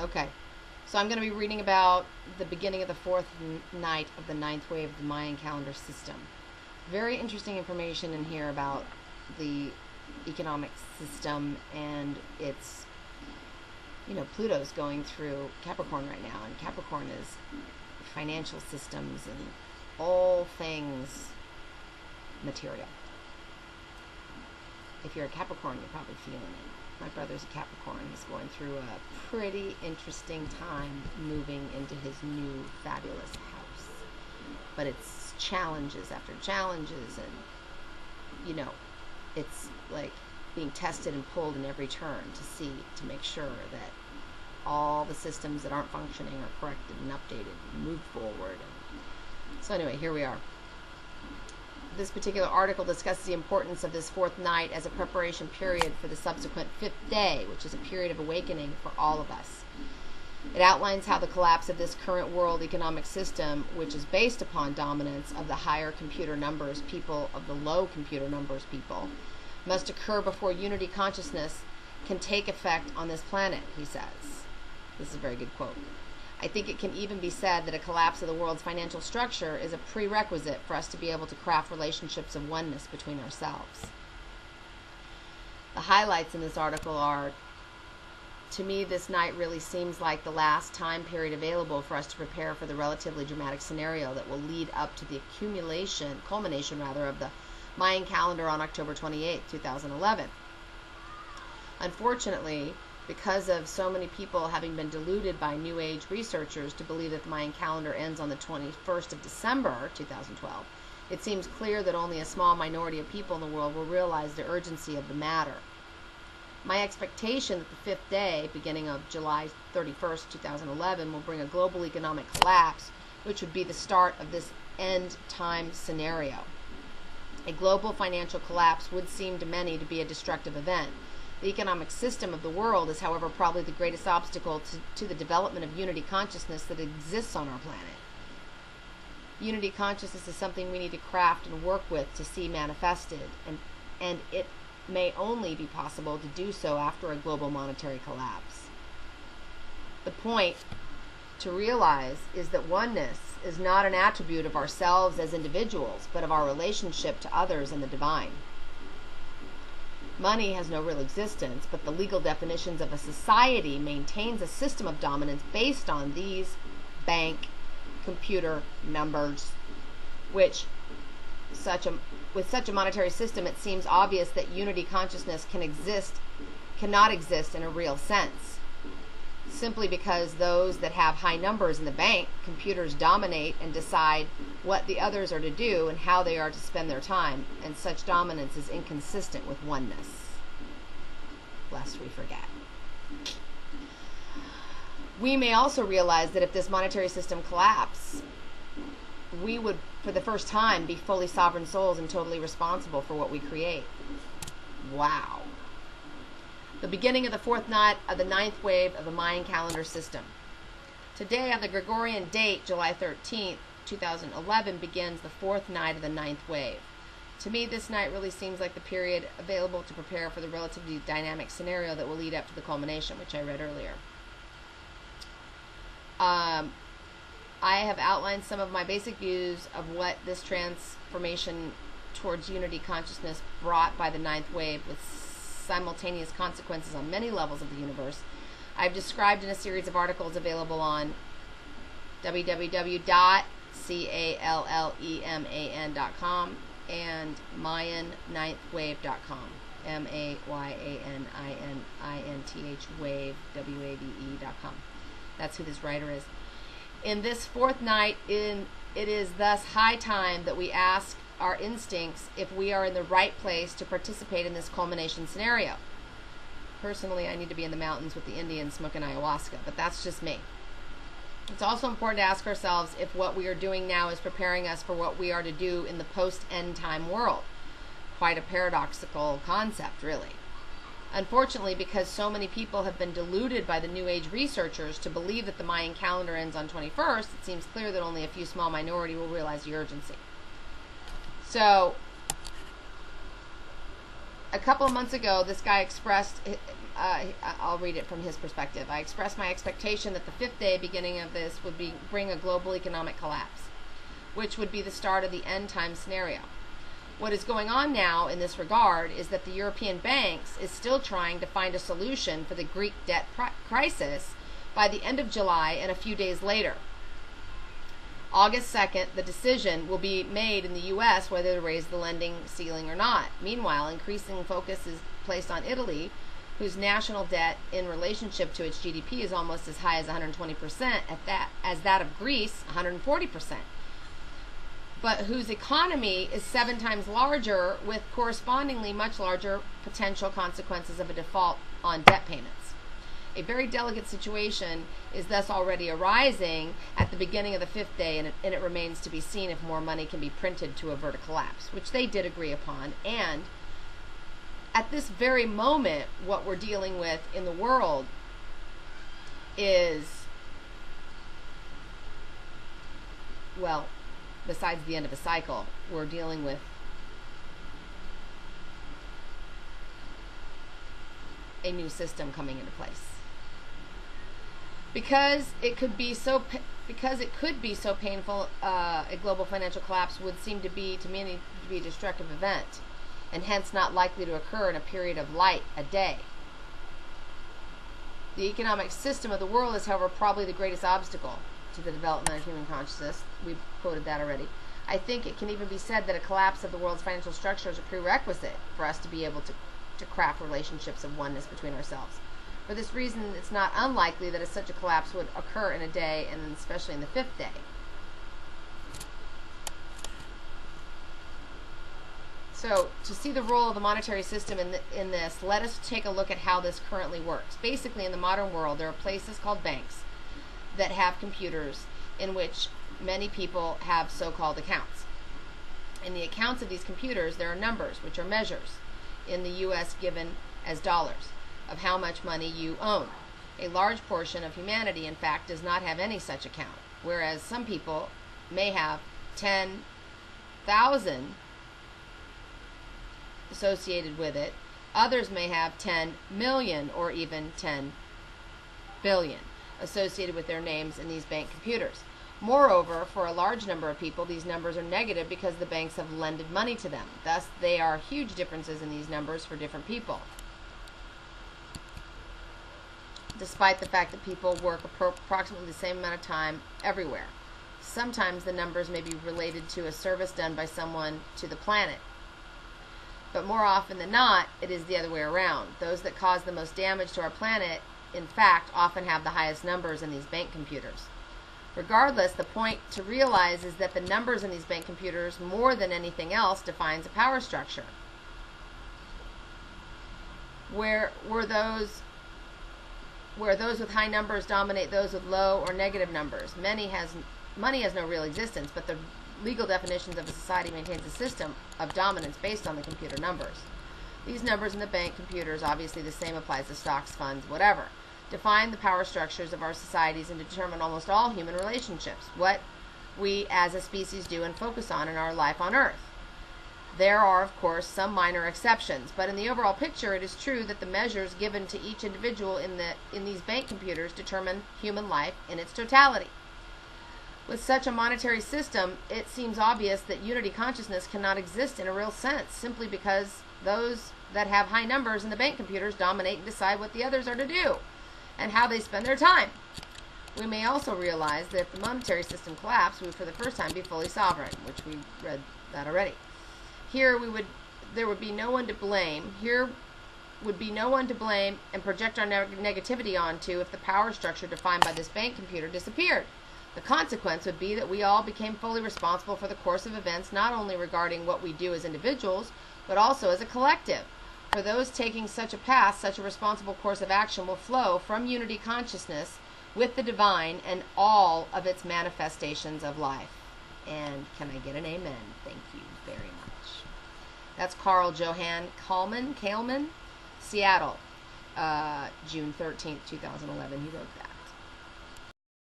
Okay, so I'm going to be reading about the beginning of the fourth night of the ninth wave of the Mayan calendar system. Very interesting information in here about the economic system, and it's, Pluto's going through Capricorn right now, and Capricorn is financial systems and all things material. If you're a Capricorn, you're probably feeling it. My brother's a Capricorn. He's going through a pretty interesting time moving into his new fabulous house. But it's challenges after challenges, and, it's like being tested and pulled in every turn to make sure that all the systems that aren't functioning are corrected and updated and moved forward. So anyway, here we are. This particular article discusses the importance of this fourth night as a preparation period for the subsequent fifth day, which is a period of awakening for all of us. It outlines how the collapse of this current world economic system, which is based upon dominance of the higher computer numbers people of the low computer numbers people, must occur before unity consciousness can take effect on this planet, he says. This is a very good quote. I think it can even be said that a collapse of the world's financial structure is a prerequisite for us to be able to craft relationships of oneness between ourselves. The highlights in this article are, to me, this night really seems like the last time period available for us to prepare for the relatively dramatic scenario that will lead up to the culmination of the Mayan calendar on October 28, 2011. Unfortunately, because of so many people having been deluded by New Age researchers to believe that the Mayan calendar ends on the 21st of December, 2012, it seems clear that only a small minority of people in the world will realize the urgency of the matter. My expectation that the fifth day, beginning of July 31st, 2011, will bring a global economic collapse, which would be the start of this end time scenario. A global financial collapse would seem to many to be a destructive event. The economic system of the world is, however, probably the greatest obstacle to the development of unity consciousness that exists on our planet. Unity consciousness is something we need to craft and work with to see manifested, and it may only be possible to do so after a global monetary collapse. The point to realize is that oneness is not an attribute of ourselves as individuals, but of our relationship to others and the divine. Money has no real existence, but the legal definitions of a society maintains a system of dominance based on these bank computer numbers, with such a monetary system, it seems obvious that unity consciousness cannot exist in a real sense. Simply because those that have high numbers in the bank computers dominate and decide what the others are to do and how they are to spend their time, and such dominance is inconsistent with oneness, lest we forget. We may also realize that if this monetary system collapsed, we would, for the first time, be fully sovereign souls and totally responsible for what we create. Wow. The beginning of the fourth night of the ninth wave of the Mayan calendar system. Today, on the Gregorian date, July 13th, 2011, begins the fourth night of the ninth wave. To me, this night really seems like the period available to prepare for the relatively dynamic scenario that will lead up to the culmination, which I read earlier. I have outlined some of my basic views of what this transformation towards unity consciousness brought by the ninth wave, with simultaneous consequences on many levels of the universe. I've described in a series of articles available on www.calleman.com and mayan9thwave.com, MAYANININTH wave, WAVE.com. That's who this writer is. In this fourth night, it is thus high time that we ask our instincts if we are in the right place to participate in this culmination scenario. Personally, I need to be in the mountains with the Indians smoking ayahuasca, but that's just me. It's also important to ask ourselves if what we are doing now is preparing us for what we are to do in the post-end time world. Quite a paradoxical concept, really. Unfortunately, because so many people have been deluded by the New Age researchers to believe that the Mayan calendar ends on 21st, it seems clear that only a few small minority will realize the urgency. So, a couple of months ago, this guy expressed I'll read it from his perspective. I expressed my expectation that the fifth day beginning of this would bring a global economic collapse, which would be the start of the end time scenario. What is going on now in this regard is that the European banks is still trying to find a solution for the Greek debt crisis by the end of July and a few days later. August 2nd, the decision will be made in the U.S. whether to raise the lending ceiling or not. Meanwhile, increasing focus is placed on Italy, whose national debt in relationship to its GDP is almost as high as 120%, as that of Greece, 140%, but whose economy is 7 times larger, with correspondingly much larger potential consequences of a default on debt payments. A very delicate situation is thus already arising at the beginning of the fifth day, and it remains to be seen if more money can be printed to avert a collapse, which they did agree upon. And at this very moment, what we're dealing with in the world is, well, besides the end of a cycle, we're dealing with a new system coming into place. Because it could be so painful, a global financial collapse would seem to many to be a destructive event, and hence not likely to occur in a period of light, a day. The economic system of the world is, however, probably the greatest obstacle to the development of human consciousness. We've quoted that already. I think it can even be said that a collapse of the world's financial structure is a prerequisite for us to be able to craft relationships of oneness between ourselves. For this reason, it's not unlikely that such a collapse would occur in a day, and especially in the fifth day. So, to see the role of the monetary system in this, let us take a look at how this currently works. Basically, in the modern world, there are places called banks that have computers in which many people have so-called accounts. In the accounts of these computers, there are numbers, which are measures, in the U.S. given as dollars, of how much money you own. A large portion of humanity, in fact, does not have any such account, whereas some people may have 10,000 associated with it. Others may have 10 million or even 10 billion associated with their names in these bank computers. Moreover, for a large number of people, these numbers are negative because the banks have lended money to them. Thus, there are huge differences in these numbers for different people, despite the fact that people work approximately the same amount of time everywhere. Sometimes the numbers may be related to a service done by someone to the planet, but more often than not, it is the other way around. Those that cause the most damage to our planet, in fact, often have the highest numbers in these bank computers. Regardless, the point to realize is that the numbers in these bank computers, more than anything else, defines a power structure. Where those with high numbers dominate those with low or negative numbers. Money has no real existence, but the legal definitions of a society maintains a system of dominance based on the computer numbers. These numbers in the bank computers, obviously the same applies to stocks, funds, whatever, define the power structures of our societies and determine almost all human relationships, what we as a species do and focus on in our life on Earth. There are, of course, some minor exceptions, but in the overall picture, it is true that the measures given to each individual in these bank computers determine human life in its totality. With such a monetary system, it seems obvious that unity consciousness cannot exist in a real sense, simply because those that have high numbers in the bank computers dominate and decide what the others are to do and how they spend their time. We may also realize that if the monetary system collapsed, we would for the first time be fully sovereign, which we read that already. There would be no one to blame. Here would be no one to blame and project our negativity onto if the power structure defined by this bank computer disappeared. The consequence would be that we all became fully responsible for the course of events, not only regarding what we do as individuals, but also as a collective. For those taking such a path, such a responsible course of action will flow from unity consciousness with the divine and all of its manifestations of life. And can I get an amen? Thank you very much. That's Carl Johan Kalman, Seattle, June 13th, 2011. He wrote that.